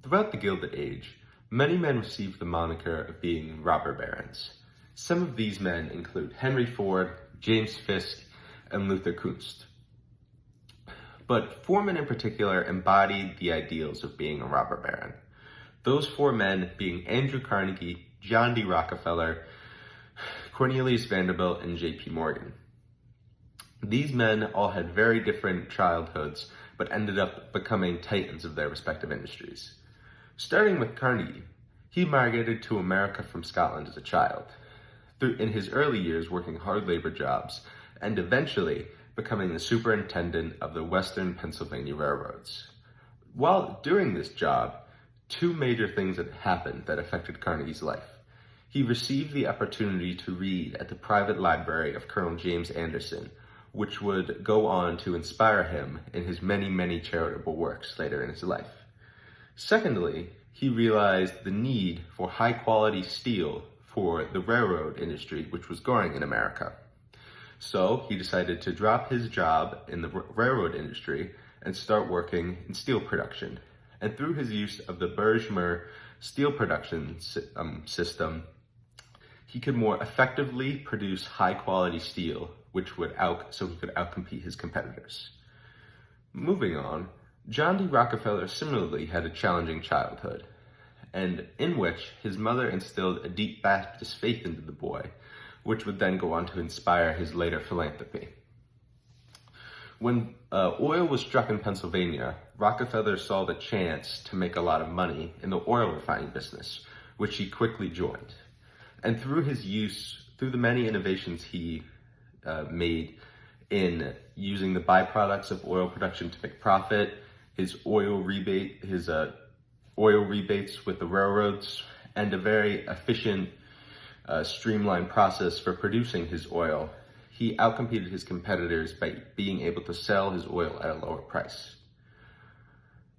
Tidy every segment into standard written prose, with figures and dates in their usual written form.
Throughout the Gilded Age, many men received the moniker of being robber barons. Some of these men include Henry Ford, James Fisk, and Luther Kunst. But four men in particular embodied the ideals of being a robber baron. Those four men being Andrew Carnegie, John D. Rockefeller, Cornelius Vanderbilt, and J.P. Morgan. These men all had very different childhoods, but ended up becoming titans of their respective industries. Starting with Carnegie, he migrated to America from Scotland as a child, in his early years working hard labor jobs, and eventually becoming the superintendent of the Western Pennsylvania Railroads. While doing this job, two major things had happened that affected Carnegie's life. He received the opportunity to read at the private library of Colonel James Anderson, which would go on to inspire him in his many, many charitable works later in his life. Secondly, he realized the need for high-quality steel for the railroad industry, which was growing in America. So he decided to drop his job in the railroad industry and start working in steel production. And through his use of the Birchmer steel production system, he could more effectively produce high-quality steel, so he could outcompete his competitors. Moving on, John D. Rockefeller similarly had a challenging childhood, and in which his mother instilled a deep Baptist faith into the boy, which would then go on to inspire his later philanthropy. When oil was struck in Pennsylvania, Rockefeller saw the chance to make a lot of money in the oil refining business, which he quickly joined. And through the many innovations he made in using the byproducts of oil production to make profit, his oil rebates with the railroads, and a very efficient, streamlined process for producing his oil, he outcompeted his competitors by being able to sell his oil at a lower price.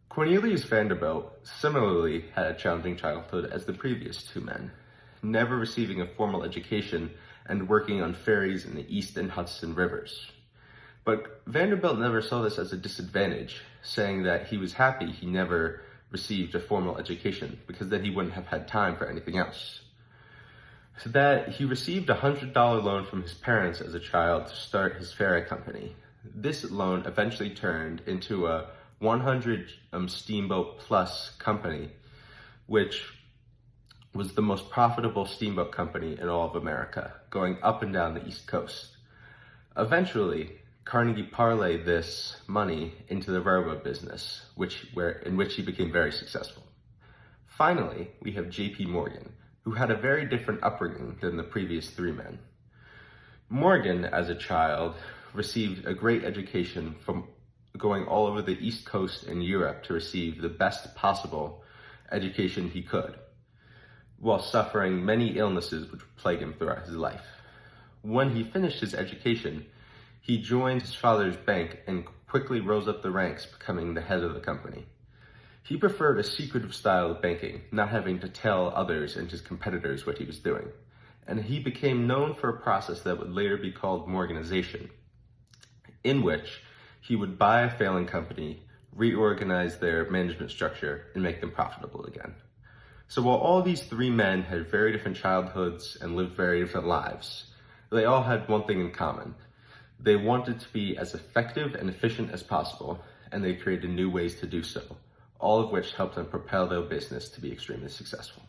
Cornelius Vanderbilt similarly had a challenging childhood as the previous two men, never receiving a formal education and working on ferries in the East and Hudson rivers. But Vanderbilt never saw this as a disadvantage, saying that he was happy he never received a formal education because then he wouldn't have had time for anything else. So that he received a $100 loan from his parents as a child to start his ferry company. This loan eventually turned into a 100 steamboat plus company, which was the most profitable steamboat company in all of America, going up and down the East Coast. Eventually, Carnegie parlayed this money into the railroad business, in which he became very successful. Finally, we have J.P. Morgan, who had a very different upbringing than the previous three men. Morgan, as a child, received a great education from going all over the East Coast and Europe to receive the best possible education he could, while suffering many illnesses which would plague him throughout his life. When he finished his education, he joined his father's bank and quickly rose up the ranks, becoming the head of the company. He preferred a secretive style of banking, not having to tell others and his competitors what he was doing. And he became known for a process that would later be called Morganization, in which he would buy a failing company, reorganize their management structure, and make them profitable again. So while all these three men had very different childhoods and lived very different lives, they all had one thing in common. They wanted to be as effective and efficient as possible, and they created new ways to do so, all of which helped them propel their business to be extremely successful.